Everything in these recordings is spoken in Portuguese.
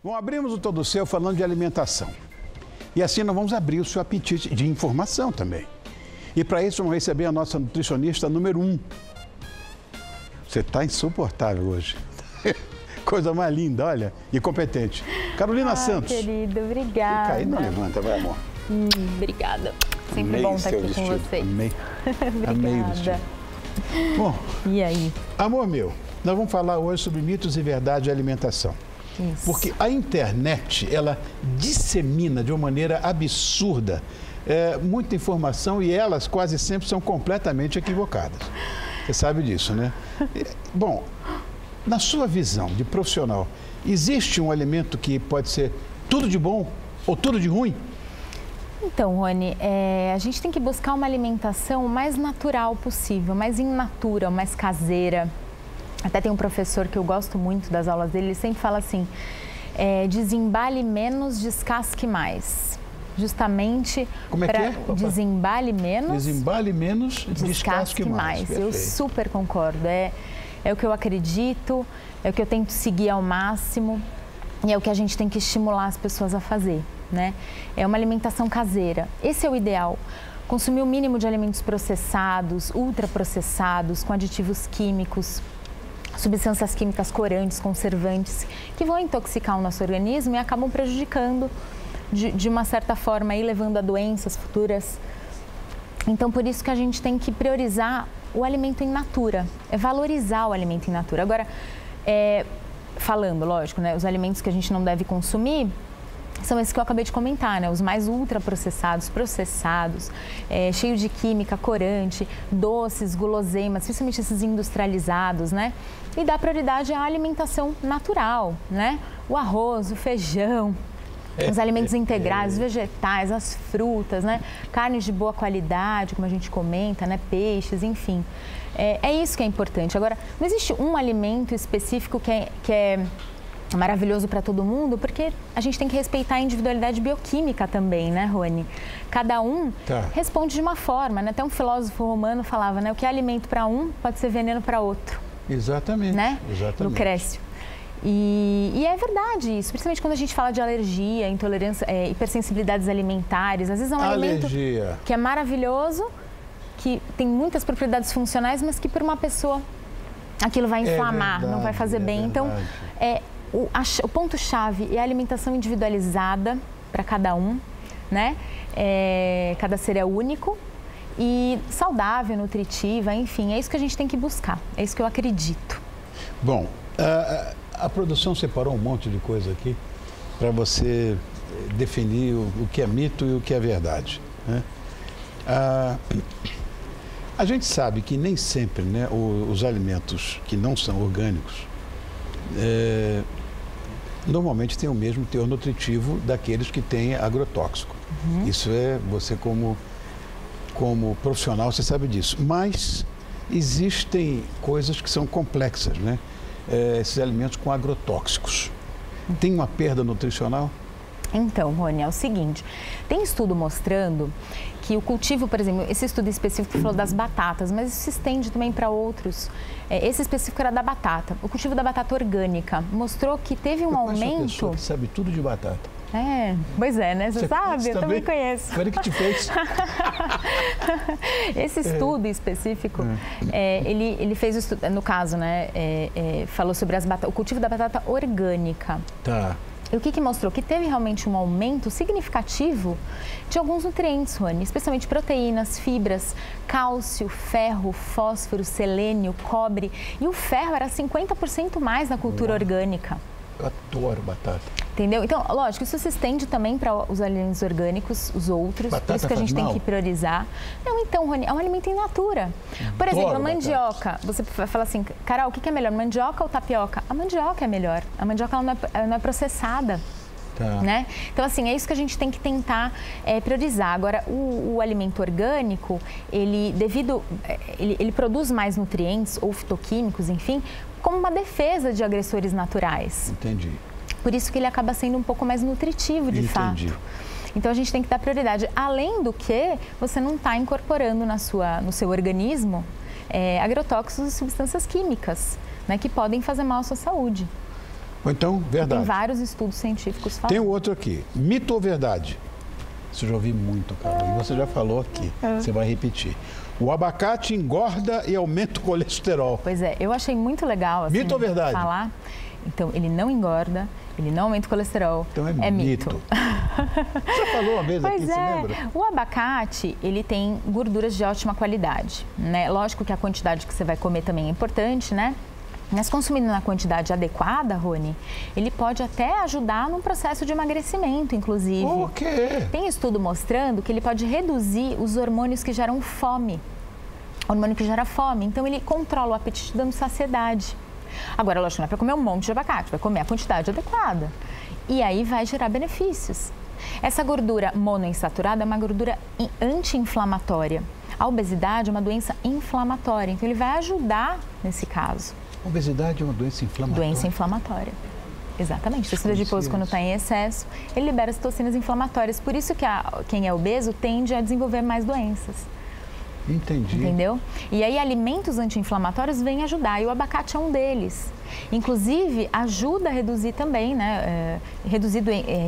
Bom, abrimos o Todo Seu falando de alimentação. E assim nós vamos abrir o seu apetite de informação também. E para isso vamos receber a nossa nutricionista número 1. Você está insuportável hoje. Coisa mais linda, olha, e competente. Carolina Santos. Querido, obrigada. Fica aí, não levanta, vai, amor. Obrigada. Sempre Amei bom estar aqui vestido. com vocês. Amei. Obrigada. Amei o vestido. Bom, e aí? Amor meu, nós vamos falar hoje sobre mitos e verdade de alimentação. Isso. Porque a internet, ela dissemina de uma maneira absurda muita informação e elas quase sempre são completamente equivocadas. Você sabe disso, né? Bom, na sua visão de profissional, existe um alimento que pode ser tudo de bom ou tudo de ruim? Então, Rony, a gente tem que buscar uma alimentação o mais natural possível, mais in natura, mais caseira. Até tem um professor que eu gosto muito das aulas dele, ele sempre fala assim, desembale menos, descasque mais. Justamente para desembale menos, descasque mais. Eu super concordo, é o que eu acredito, é o que eu tento seguir ao máximo e é o que a gente tem que estimular as pessoas a fazer, né? É uma alimentação caseira, esse é o ideal. Consumir o mínimo de alimentos processados, ultraprocessados, com aditivos químicos, substâncias químicas corantes, conservantes, que vão intoxicar o nosso organismo e acabam prejudicando de uma certa forma, aí, levando a doenças futuras. Então, por isso que a gente tem que priorizar o alimento in natura, valorizar o alimento in natura. Agora, falando, lógico, né, os alimentos que a gente não deve consumir são esses que eu acabei de comentar, né? Os mais ultraprocessados, processados, cheios de química, corante, doces, guloseimas, principalmente esses industrializados, né? E dar prioridade à alimentação natural, né? O arroz, o feijão, os alimentos integrais, os vegetais, as frutas, né? Carnes de boa qualidade, como a gente comenta, né? Peixes, enfim. É isso que é importante. Agora, não existe um alimento específico que é maravilhoso para todo mundo, porque a gente tem que respeitar a individualidade bioquímica também, né, Rony? Cada um responde de uma forma, né? Até um filósofo romano falava, né? O que é alimento para um pode ser veneno para outro. Exatamente. Né? Exatamente. Lucrécio. E é verdade isso, principalmente quando a gente fala de alergia, intolerância, hipersensibilidades alimentares. Às vezes é um alimento que é maravilhoso, que tem muitas propriedades funcionais, mas que por uma pessoa aquilo vai inflamar, não vai fazer bem. Então, o ponto-chave é a alimentação individualizada para cada um, né? Cada ser é único e saudável, nutritiva, enfim, é isso que a gente tem que buscar, é isso que eu acredito. Bom, a produção separou um monte de coisa aqui para você definir o que é mito e o que é verdade, né? A gente sabe que nem sempre, né, os alimentos que não são orgânicos normalmente têm o mesmo teor nutritivo daqueles que têm agrotóxico. Isso você como profissional, você sabe disso. Mas existem coisas que são complexas, né? Esses alimentos com agrotóxicos. Tem uma perda nutricional? Então, Rony, é o seguinte, tem estudo mostrando que o cultivo, por exemplo, esse estudo específico que falou das batatas, mas isso se estende também para outros. Esse específico era da batata. O cultivo da batata orgânica mostrou que teve um aumento... Eu conheço uma pessoa que sabe tudo de batata. Pois é, né? Você sabe? Eu também conheço. Foi ele que te fez. Esse estudo específico, ele fez o estudo, no caso, né? Falou sobre o cultivo da batata orgânica. Tá. E o que mostrou? Que teve realmente um aumento significativo de alguns nutrientes, Rony, especialmente proteínas, fibras, cálcio, ferro, fósforo, selênio, cobre. E o ferro era 50% mais na cultura orgânica. Eu adoro batata. Entendeu? Então, lógico, isso se estende também para os alimentos orgânicos, os outros. Por isso que a gente tem que priorizar. Não, então, Rony, é um alimento in natura. Por exemplo, a mandioca. Você vai falar assim, Carol, o que é melhor, mandioca ou tapioca? A mandioca é melhor. A mandioca ela não é processada. Né? Então, assim, é isso que a gente tem que tentar priorizar. Agora, o alimento orgânico, ele produz mais nutrientes ou fitoquímicos, enfim, como uma defesa de agressores naturais. Entendi. Por isso que ele acaba sendo um pouco mais nutritivo, de fato. Então, a gente tem que dar prioridade. Além do que, você não está incorporando no seu organismo agrotóxicos e substâncias químicas, né, que podem fazer mal à sua saúde. Ou então, verdade. Tem vários estudos científicos falando. Tem outro aqui, mito ou verdade? Isso eu já ouvi muito, Carol, e você já falou aqui, você vai repetir. O abacate engorda e aumenta o colesterol. Pois é, eu achei muito legal assim, mito ou verdade? Falar. Então, ele não engorda, ele não aumenta o colesterol. Então é mito. Você falou uma vez aqui, você lembra? O abacate, ele tem gorduras de ótima qualidade, né? Lógico que a quantidade que você vai comer também é importante, né? Mas consumindo na quantidade adequada, Rony, ele pode até ajudar num processo de emagrecimento, inclusive. O quê? Tem estudo mostrando que ele pode reduzir os hormônios que geram fome. O hormônio que gera fome. Então, ele controla o apetite dando saciedade. Agora, lógico, não é para comer um monte de abacate, vai comer a quantidade adequada. E aí vai gerar benefícios. Essa gordura monoinsaturada é uma gordura anti-inflamatória. A obesidade é uma doença inflamatória, então ele vai ajudar nesse caso. A obesidade é uma doença inflamatória? Doença inflamatória. Exatamente. O tecido adiposo, quando está em excesso, ele libera as toxinas inflamatórias. Por isso que quem é obeso tende a desenvolver mais doenças. Entendi. Entendeu? E aí alimentos anti-inflamatórios vêm ajudar, e o abacate é um deles. Inclusive, ajuda a reduzir também, né? Reduzir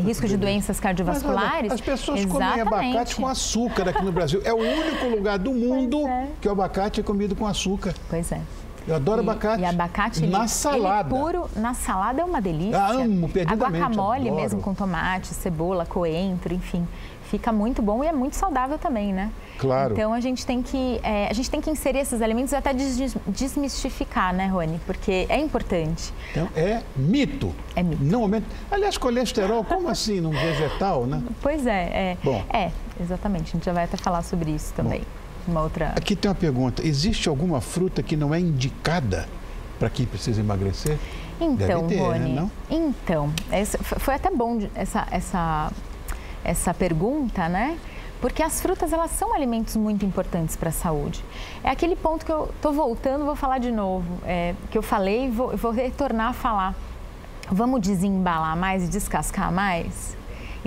risco de doenças cardiovasculares. Mas, olha, as pessoas comem abacate com açúcar aqui no Brasil. É o único lugar do mundo que o abacate é comido com açúcar. Pois é. Eu adoro abacate. E abacate na salada. Ele puro, na salada é uma delícia. Amo, perdidamente. A guacamole adoro. mesmo com tomate, cebola, coentro, enfim. Fica muito bom e é muito saudável também, né? Claro. Então, a gente tem que inserir esses alimentos e até desmistificar, né, Rony? Porque é importante. Então, é mito. É mito. Não aumenta. Aliás, colesterol, como assim, num vegetal, né? Pois é. Bom. Exatamente. A gente já vai até falar sobre isso também. Uma outra... Aqui tem uma pergunta. Existe alguma fruta que não é indicada para quem precisa emagrecer? Então, deve ter, Rony, né? Não? Então, foi até bom essa pergunta, né? Porque as frutas, elas são alimentos muito importantes para a saúde. É aquele ponto que eu estou voltando, vou falar de novo, que eu falei e vou retornar a falar. Vamos desembalar mais e descascar mais?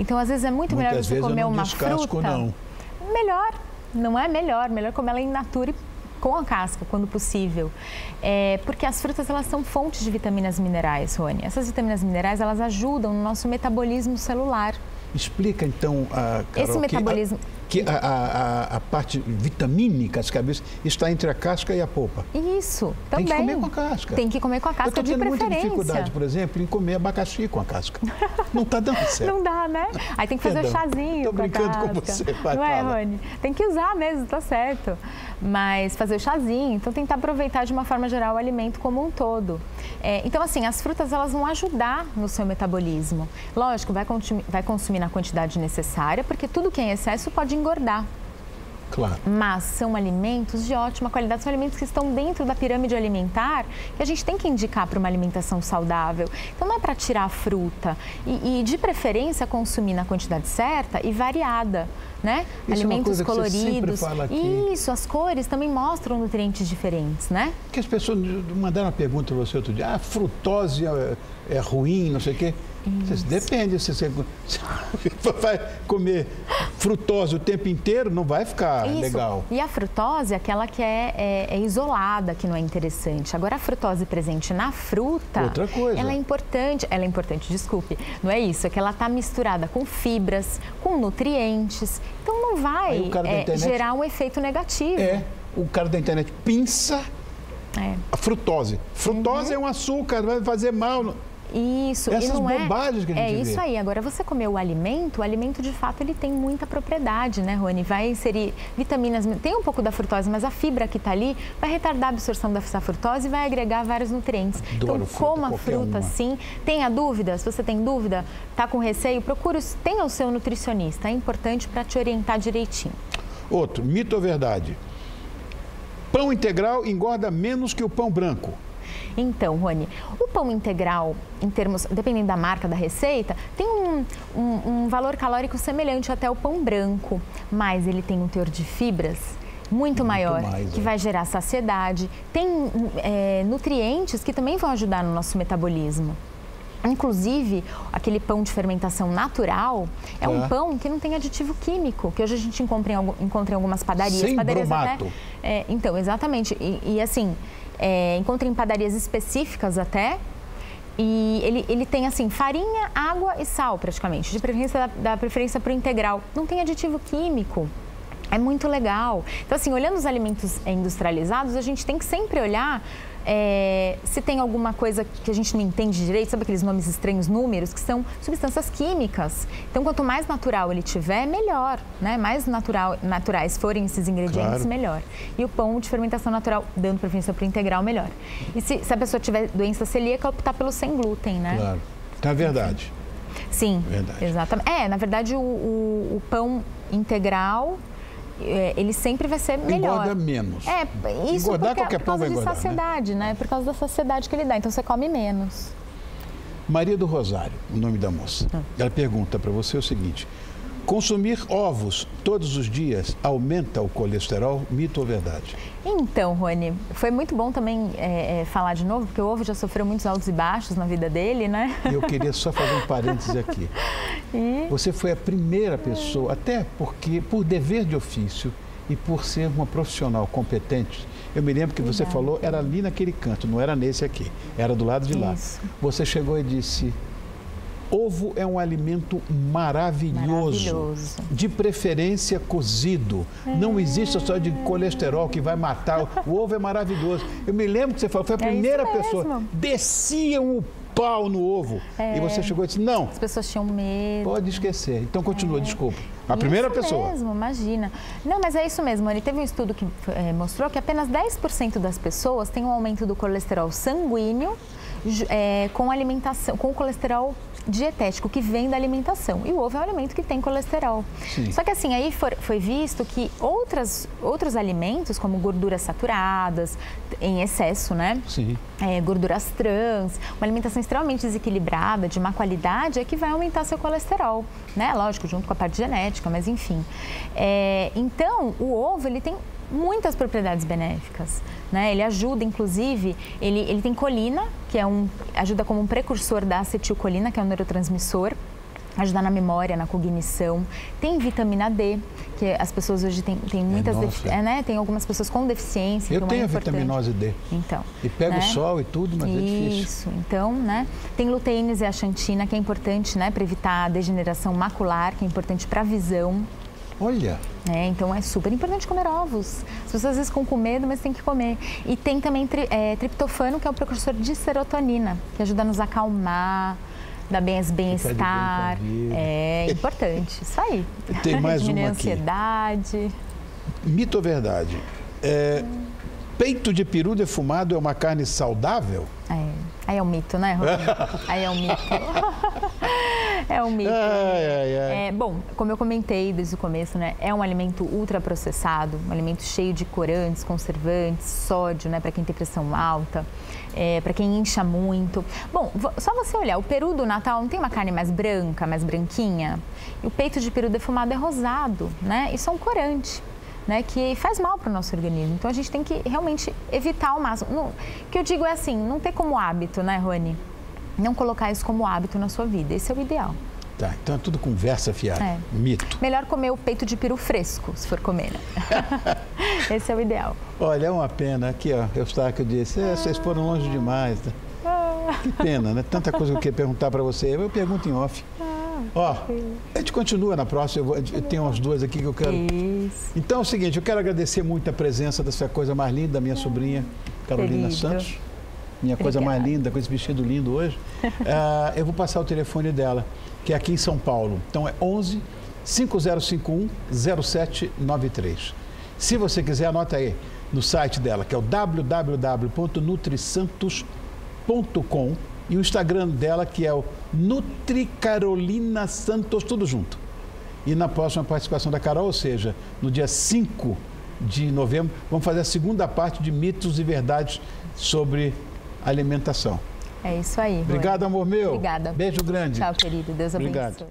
Então, às vezes, é muito melhor você comer uma fruta. Não. Melhor, não é melhor comer ela in natura e com a casca, quando possível. Porque as frutas, elas são fontes de vitaminas e minerais, Rony. Essas vitaminas e minerais, elas ajudam no nosso metabolismo celular. Explica, então, Carol, esse metabolismo... que a parte vitamínica, as cabeças, está entre a casca e a polpa. Isso, também. Tem que comer com a casca. Tem que comer com a casca, de preferência. Eu estou tendo muita dificuldade, por exemplo, em comer abacaxi com a casca. Não está dando certo. Não dá, né? Aí tem que fazer o chazinho com a casca. Estou brincando com você, vai. Não é, Rony? Tem que usar mesmo, tá certo. Mas fazer o chazinho, então tentar aproveitar de uma forma geral o alimento como um todo. Então, assim, as frutas, elas vão ajudar no seu metabolismo. Lógico, vai consumir na quantidade necessária, porque tudo que é em excesso pode engordar. Claro. Mas são alimentos de ótima qualidade, são alimentos que estão dentro da pirâmide alimentar que a gente tem que indicar para uma alimentação saudável. Então, não é para tirar a fruta e, de preferência, consumir na quantidade certa e variada, né? Isso alimentos é uma coisa coloridos. Que você sempre fala aqui. Isso, as cores também mostram nutrientes diferentes, né? Porque as pessoas mandaram uma pergunta para você outro dia, frutose é ruim, não sei o quê. Depende, se você vai comer frutose o tempo inteiro, não vai ficar legal. E a frutose é aquela que é isolada, que não é interessante. Agora, a frutose presente na fruta, outra coisa. Ela é importante, desculpe, não é isso, é que ela está misturada com fibras, com nutrientes, então não vai gerar um efeito negativo. O cara da internet pinça a frutose. Frutose é um açúcar, vai fazer mal. Isso, essas e não bobagens que a gente vê. Isso aí. Agora, você comer o alimento de fato, ele tem muita propriedade, né, Rony? Vai inserir vitaminas, tem um pouco da frutose, mas a fibra que está ali vai retardar a absorção dessa frutose e vai agregar vários nutrientes. Então, coma a fruta, sim. Tenha dúvida, se você tem dúvida, está com receio, tenha o seu nutricionista. É importante para te orientar direitinho. Outro, mito ou verdade? Pão integral engorda menos que o pão branco. Então, Rony, o pão integral, dependendo da marca da receita, tem um valor calórico semelhante até ao pão branco, mas ele tem um teor de fibras muito maior, que vai gerar saciedade. Tem nutrientes que também vão ajudar no nosso metabolismo. Inclusive, aquele pão de fermentação natural é um pão que não tem aditivo químico, que hoje a gente encontra em algumas padarias. Sem padarias bromato. Então, exatamente. E assim, encontra em padarias específicas até, E ele tem, assim, farinha, água e sal, praticamente. De preferência, da preferência para o integral. Não tem aditivo químico. É muito legal. Então, assim, olhando os alimentos industrializados, a gente tem que sempre olhar se tem alguma coisa que a gente não entende direito, sabe aqueles nomes estranhos, números, que são substâncias químicas. Então, quanto mais natural ele tiver, melhor, né? Mais naturais forem esses ingredientes, melhor. E o pão de fermentação natural, dando preferência para o integral, melhor. E se a pessoa tiver doença celíaca, optar pelo sem glúten, né? Claro. Então, é verdade. Sim, verdade. Exatamente. Na verdade, o pão integral... ele sempre vai ser melhor. Engorda menos. Isso engordar, qualquer pão vai engordar, por causa de saciedade, né? Por causa da saciedade que ele dá. Então, você come menos. Maria do Rosário, o nome da moça. Ela pergunta para você o seguinte: consumir ovos todos os dias aumenta o colesterol? Mito ou verdade? Então, Rony, foi muito bom também falar de novo, porque o ovo já sofreu muitos altos e baixos na vida dele, né? Eu queria só fazer um parêntese aqui. Você foi a primeira pessoa, até porque por dever de ofício e por ser uma profissional competente, eu me lembro que você falou, era ali naquele canto, não era nesse aqui, era do lado de lá. Você chegou e disse: ovo é um alimento maravilhoso. De preferência cozido. Não existe só de colesterol que vai matar. O ovo é maravilhoso. Eu me lembro que você falou, foi a primeira pessoa. Desciam o pau no ovo. E você chegou e disse: não. As pessoas tinham medo. Pode esquecer. Então continua, desculpa. A primeira pessoa. Isso mesmo, imagina. Não, mas é isso mesmo. Ele teve um estudo que mostrou que apenas 10% das pessoas têm um aumento do colesterol sanguíneo com alimentação, com o colesterol dietético que vem da alimentação. E o ovo é um alimento que tem colesterol. Sim. Só que assim, aí foi visto que outros alimentos, como gorduras saturadas, em excesso, né? Sim. Gorduras trans, uma alimentação extremamente desequilibrada, de má qualidade, é que vai aumentar seu colesterol, né? Lógico, junto com a parte genética, mas enfim. Então, o ovo, ele tem muitas propriedades benéficas, né? Ele ajuda, inclusive, ele tem colina, que ajuda como um precursor da acetilcolina, que é um neurotransmissor, ajuda na memória, na cognição. Tem vitamina D, que as pessoas hoje têm muitas tem algumas pessoas com deficiência. Eu tenho a vitaminose D. Então. E pega o sol e tudo, mas é difícil. Isso, então, né? Tem luteína e zeaxantina, que é importante, né, para evitar a degeneração macular, que é importante para a visão. Olha! Então é super importante comer ovos. As pessoas às vezes ficam com medo, mas tem que comer. E tem também triptofano, que é o precursor de serotonina, que ajuda a nos acalmar, dá bem-estar. É importante, isso aí. Tem mais uma diminuir a aqui. Ansiedade. Mito ou verdade? Peito de peru defumado é uma carne saudável? Aí é um mito, né, Rony? Aí é um mito. É um mito. Bom, como eu comentei desde o começo, né? É um alimento ultraprocessado, um alimento cheio de corantes, conservantes, sódio, né? Para quem tem pressão alta, para quem incha muito. Bom, só você olhar, o peru do Natal não tem uma carne mais branca, mais branquinha? E o peito de peru defumado é rosado, né? Isso é um corante, né, que faz mal para o nosso organismo. Então, a gente tem que realmente evitar ao máximo. O que eu digo é assim, não ter como hábito, né, Rony? Não colocar isso como hábito na sua vida. Esse é o ideal. Tá, então é tudo conversa fiada. Mito. Melhor comer o peito de peru fresco, se for comer, né? Esse é o ideal. Olha, é uma pena. Aqui, ó, Eustáquio disse, vocês foram longe demais. Que pena, né? Tanta coisa que eu queria perguntar para você. Eu pergunto em off. Ó, a gente continua na próxima, eu tenho umas duas aqui que eu quero... Isso. Então é o seguinte, eu quero agradecer muito a presença dessa coisa mais linda da minha sobrinha, Carolina Santos. Minha coisa mais linda, com esse vestido lindo hoje. Eu vou passar o telefone dela, que é aqui em São Paulo. Então é 11 5051 0793. Se você quiser, anota aí no site dela, que é o www.nutrisantos.com. E o Instagram dela, que é o Nutricarolina Santos, tudo junto. E na próxima participação da Carol, ou seja, no dia 5 de novembro, vamos fazer a segunda parte de mitos e verdades sobre alimentação. É isso aí. Obrigado, amor meu. Obrigada. Beijo grande. Tchau, querido. Deus abençoe. Obrigado.